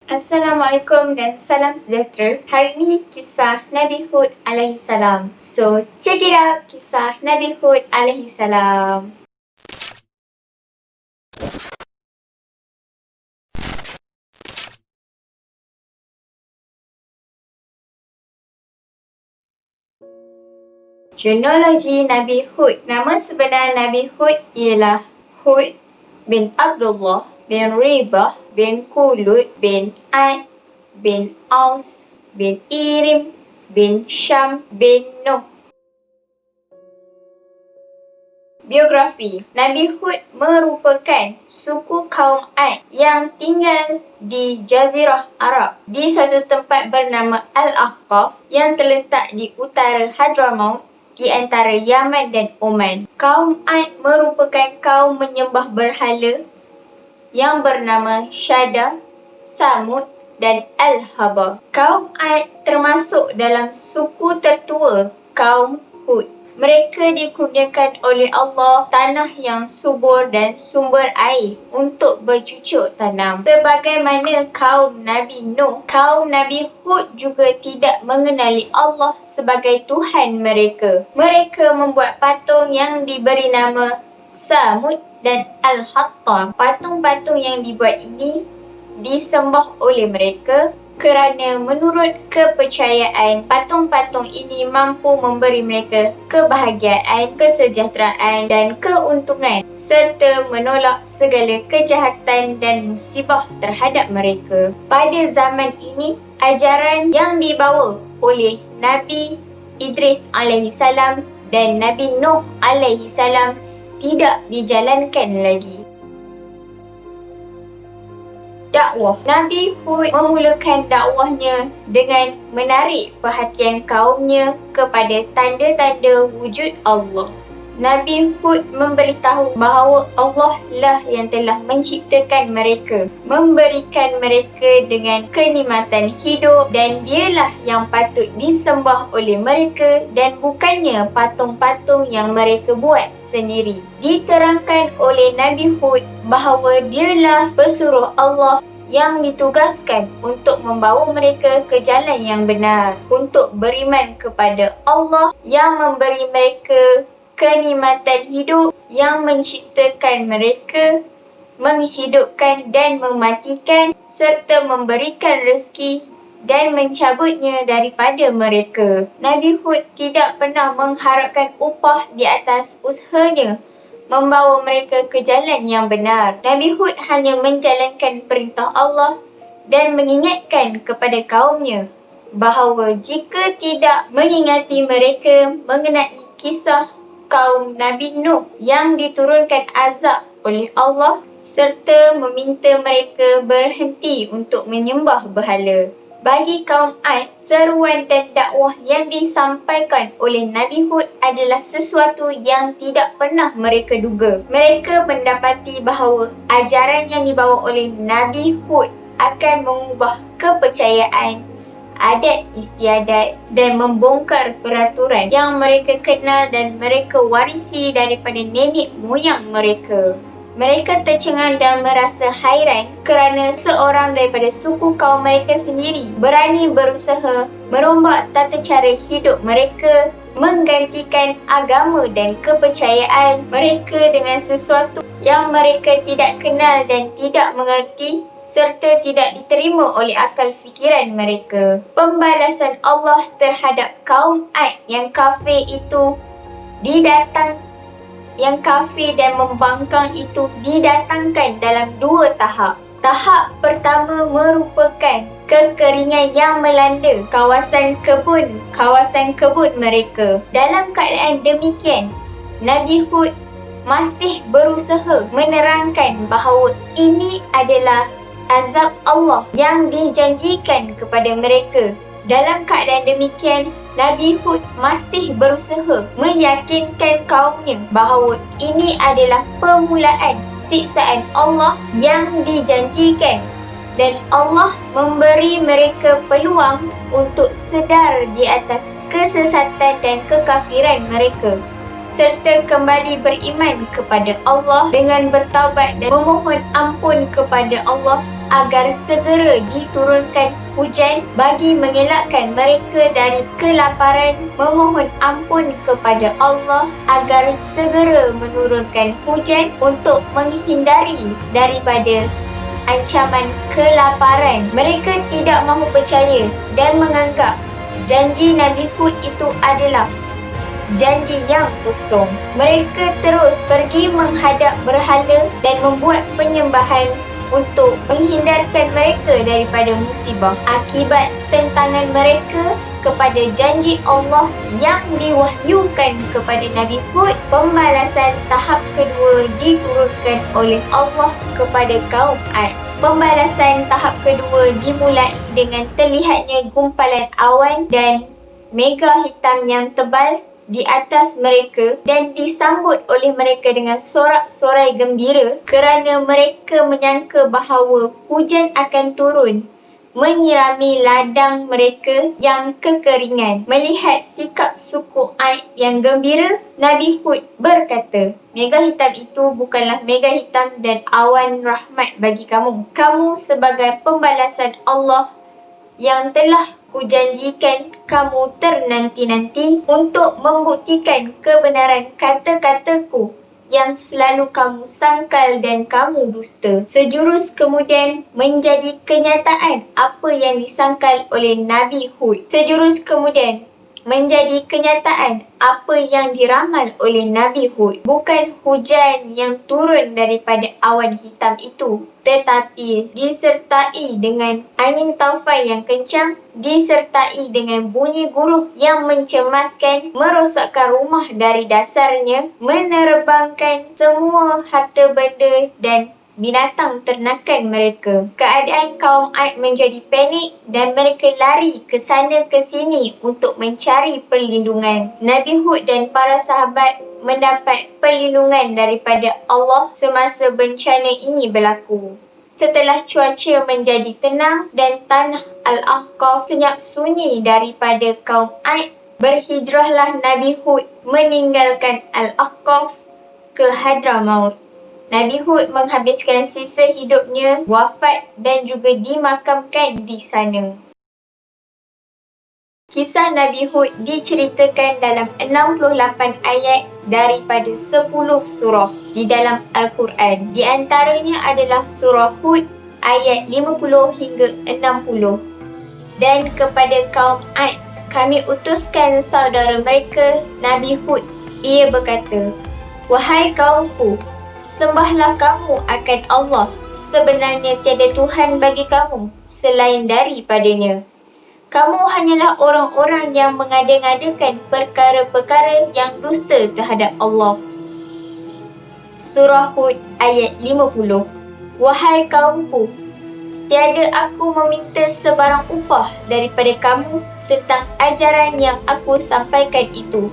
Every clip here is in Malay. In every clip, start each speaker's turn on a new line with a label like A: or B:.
A: Assalamualaikum dan salam sejahtera. Hari ini kisah Nabi Hud alaihi salam. So, check it out, kisah Nabi Hud alaihi salam. Genealogi Nabi Hud. Nama sebenar Nabi Hud ialah Hud bin Abdullah bin Ribah bin Kulud bin Ad bin Aus bin Irim bin Syam bin Nuh. Biografi. Nabi Hud merupakan suku kaum Ad yang tinggal di Jazirah Arab di suatu tempat bernama Al-Ahqaf yang terletak di utara Hadramaut di antara Yaman dan Oman. Kaum Ad merupakan kaum menyembah berhala yang bernama Syada, Samud dan Al-Haba. Kaum Ad termasuk dalam suku tertua kaum Hud. Mereka dikurniakan oleh Allah tanah yang subur dan sumber air untuk bercucuk tanam. Sebagaimana kaum Nabi Nuh, kaum Nabi Hud juga tidak mengenali Allah sebagai Tuhan mereka. Mereka membuat patung yang diberi nama Samud dan Al-Hattam. Patung-patung yang dibuat ini disembah oleh mereka kerana menurut kepercayaan patung-patung ini mampu memberi mereka kebahagiaan, kesejahteraan dan keuntungan serta menolak segala kejahatan dan musibah terhadap mereka. Pada zaman ini, ajaran yang dibawa oleh Nabi Idris alaihi salam dan Nabi Nuh alaihi salam tidak dijalankan lagi. Dakwah. Nabi Hud memulakan dakwahnya dengan menarik perhatian kaumnya kepada tanda-tanda wujud Allah. Nabi Hud memberitahu bahawa Allah lah yang telah menciptakan mereka, memberikan mereka dengan kenikmatan hidup dan dialah yang patut disembah oleh mereka dan bukannya patung-patung yang mereka buat sendiri. Diterangkan oleh Nabi Hud bahawa dialah pesuruh Allah yang ditugaskan untuk membawa mereka ke jalan yang benar, untuk beriman kepada Allah yang memberi mereka kenikmatan hidup, yang menciptakan mereka, menghidupkan dan mematikan, serta memberikan rezeki dan mencabutnya daripada mereka. Nabi Hud tidak pernah mengharapkan upah di atas usahanya membawa mereka ke jalan yang benar. Nabi Hud hanya menjalankan perintah Allah dan mengingatkan kepada kaumnya bahawa jika tidak mengingati mereka mengenai kisah kaum Nabi Nuh yang diturunkan azab oleh Allah serta meminta mereka berhenti untuk menyembah berhala. Bagi kaum Ad, seruan dan dakwah yang disampaikan oleh Nabi Hud adalah sesuatu yang tidak pernah mereka duga. Mereka mendapati bahawa ajaran yang dibawa oleh Nabi Hud akan mengubah kepercayaan, adat istiadat dan membongkar peraturan yang mereka kenal dan mereka warisi daripada nenek moyang mereka. Mereka tercengang dan merasa hairan kerana seorang daripada suku kaum mereka sendiri berani berusaha merombak tata cara hidup mereka, menggantikan agama dan kepercayaan mereka dengan sesuatu yang mereka tidak kenal dan tidak mengerti serta tidak diterima oleh akal fikiran mereka. Pembalasan Allah terhadap kaum Ad yang kafir dan membangkang itu didatangkan dalam dua tahap. Tahap pertama merupakan kekeringan yang melanda kawasan kebun mereka. Dalam keadaan demikian, Nabi Hud masih berusaha menerangkan bahawa ini adalah azab Allah yang dijanjikan kepada mereka. Dalam keadaan demikian, Nabi Hud masih berusaha meyakinkan kaumnya bahawa ini adalah permulaan siksaan Allah yang dijanjikan dan Allah memberi mereka peluang untuk sedar di atas kesesatan dan kekafiran mereka serta kembali beriman kepada Allah dengan bertaubat dan memohon ampun kepada Allah agar segera diturunkan hujan bagi mengelakkan mereka dari kelaparan, memohon ampun kepada Allah agar segera menurunkan hujan untuk menghindari daripada ancaman kelaparan. Mereka tidak mahu percaya dan menganggap janji Nabi Hud itu adalah janji yang kosong. Mereka terus pergi menghadap berhala dan membuat penyembahan untuk menghindarkan mereka daripada musibah. Akibat tentangan mereka kepada janji Allah yang diwahyukan kepada Nabi Hud, pembalasan tahap kedua diturunkan oleh Allah kepada kaum Ad. Pembalasan tahap kedua dimulai dengan terlihatnya gumpalan awan dan mega hitam yang tebal di atas mereka dan disambut oleh mereka dengan sorak-sorai gembira kerana mereka menyangka bahawa hujan akan turun menyirami ladang mereka yang kekeringan. Melihat sikap suku Aid yang gembira, Nabi Hud berkata, "Mega hitam itu bukanlah mega hitam dan awan rahmat bagi kamu. Kamu sebagai pembalasan Allah yang telah kujanjikan kamu ternanti-nanti untuk membuktikan kebenaran kata-kataku yang selalu kamu sangkal dan kamu dusta." Sejurus kemudian menjadi kenyataan apa yang disangkal oleh Nabi Hud. Sejurus kemudian menjadi kenyataan apa yang diramal oleh Nabi Hud. Bukan hujan yang turun daripada awan hitam itu, tetapi disertai dengan angin taufan yang kencang, disertai dengan bunyi guruh yang mencemaskan, merosakkan rumah dari dasarnya, menerbangkan semua harta benda dan binatang ternakan mereka. Keadaan kaum Ad menjadi panik dan mereka lari ke sana ke sini untuk mencari perlindungan. Nabi Hud dan para sahabat mendapat perlindungan daripada Allah semasa bencana ini berlaku. Setelah cuaca menjadi tenang dan tanah Al-Ahqaf senyap sunyi daripada kaum Ad, berhijrahlah Nabi Hud meninggalkan Al-Ahqaf ke Hadramaut. Nabi Hud menghabiskan sisa hidupnya wafat dan juga dimakamkan di sana. Kisah Nabi Hud diceritakan dalam 68 ayat daripada 10 surah di dalam Al-Quran. Di antaranya adalah surah Hud ayat 50 hingga 60. Dan kepada kaum Ad, kami utuskan saudara mereka Nabi Hud. Ia berkata, "Wahai kaumku, sembahlah kamu akan Allah. Sebenarnya tiada Tuhan bagi kamu selain daripadanya. Kamu hanyalah orang-orang yang mengada-ngadakan perkara-perkara yang dusta terhadap Allah." Surah Hud ayat 50. Wahai kaumku, tiada aku meminta sebarang upah daripada kamu tentang ajaran yang aku sampaikan itu.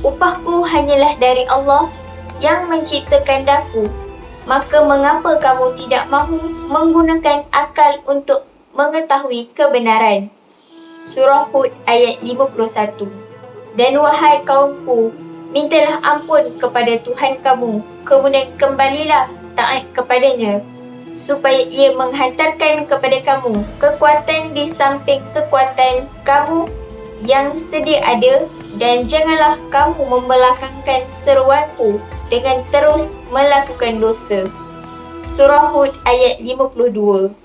A: Upahku hanyalah dari Allah yang menciptakan daku. Maka mengapa kamu tidak mahu menggunakan akal untuk mengetahui kebenaran? Surah Hud ayat 51. Dan wahai kaumku, mintalah ampun kepada Tuhan kamu, kemudian kembalilah taat kepadanya, supaya ia menghantarkan kepada kamu kekuatan di samping kekuatan kamu yang sedia ada, dan janganlah kamu membelakangkan seruanku dengan terus melakukan dosa. Surah Hud ayat 52.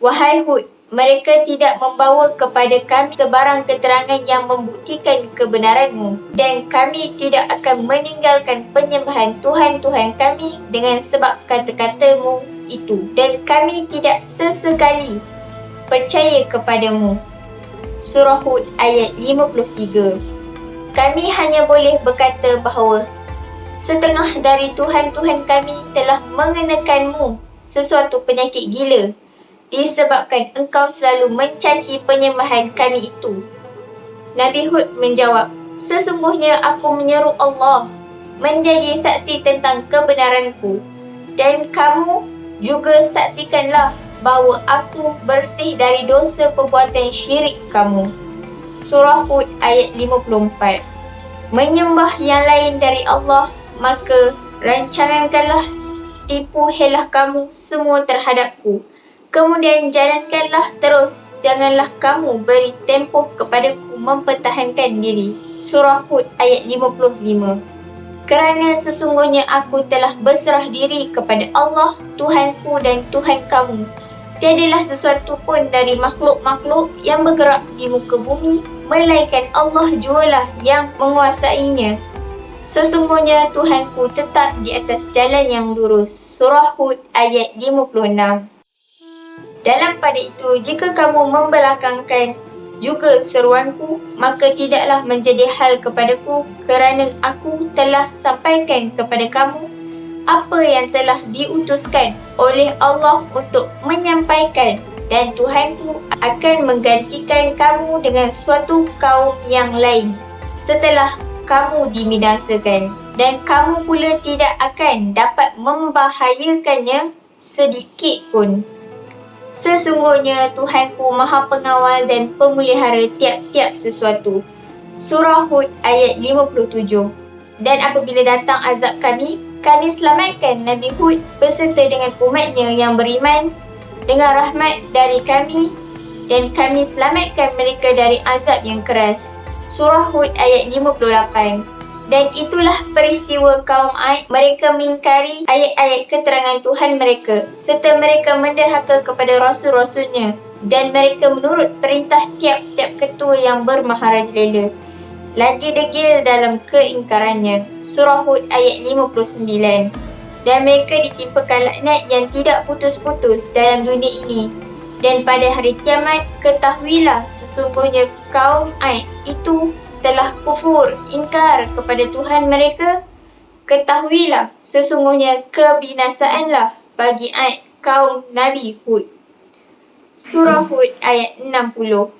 A: Wahai Hud, mereka tidak membawa kepada kami sebarang keterangan yang membuktikan kebenaranmu, dan kami tidak akan meninggalkan penyembahan Tuhan-Tuhan kami dengan sebab kata-katamu itu, dan kami tidak sesekali percaya kepadamu. Surah Hud ayat 53. Kami hanya boleh berkata bahawa setengah dari Tuhan-Tuhan kami telah mengenakanmu sesuatu penyakit gila disebabkan engkau selalu mencaci penyembahan kami itu. Nabi Hud menjawab, sesungguhnya aku menyeru Allah menjadi saksi tentang kebenaranku, dan kamu juga saksikanlah bahawa aku bersih dari dosa perbuatan syirik kamu. Surah Hud ayat 54. Menyembah yang lain dari Allah, maka rancangankanlah tipu helah kamu semua terhadapku. Kemudian jalankanlah terus, janganlah kamu beri tempoh kepadaku mempertahankan diri. Surah Hud ayat 55. Kerana sesungguhnya aku telah berserah diri kepada Allah, Tuhanku dan Tuhan kamu. Tiadalah sesuatu pun dari makhluk-makhluk yang bergerak di muka bumi, melainkan Allah jualah yang menguasainya. Sesungguhnya Tuhanku tetap di atas jalan yang lurus. Surah Hud ayat 56. Dalam pada itu, jika kamu membelakangkan juga seruanku, maka tidaklah menjadi hal kepadaku, kerana aku telah sampaikan kepada kamu apa yang telah diutuskan oleh Allah untuk menyampaikan, dan Tuhanku akan menggantikan kamu dengan suatu kaum yang lain setelah kamu dibinasakan, dan kamu pula tidak akan dapat membahayakannya sedikit pun. Sesungguhnya Tuhanku Maha Pengawal dan Pemelihara tiap-tiap sesuatu. Surah Hud ayat 57. Dan apabila datang azab kami selamatkan Nabi Hud beserta dengan umatnya yang beriman dengan rahmat dari kami, dan kami selamatkan mereka dari azab yang keras. Surah Hud ayat 58. Dan itulah peristiwa kaum Ad. Mereka mengingkari ayat-ayat keterangan Tuhan mereka, serta mereka menderhaka kepada rasul-rasulnya, dan mereka menurut perintah tiap-tiap ketua yang bermaharajalela. Lagi degil dalam keingkarannya. Surah Hud ayat 59. Dan mereka ditimpakan laknat yang tidak putus-putus dalam dunia ini. Dan pada hari kiamat, ketahuilah sesungguhnya kaum Ad itu telah kufur, ingkar kepada Tuhan mereka. Ketahuilah sesungguhnya kebinasaanlah bagi Ad kaum Nabi Hud. Surah Hud ayat 60.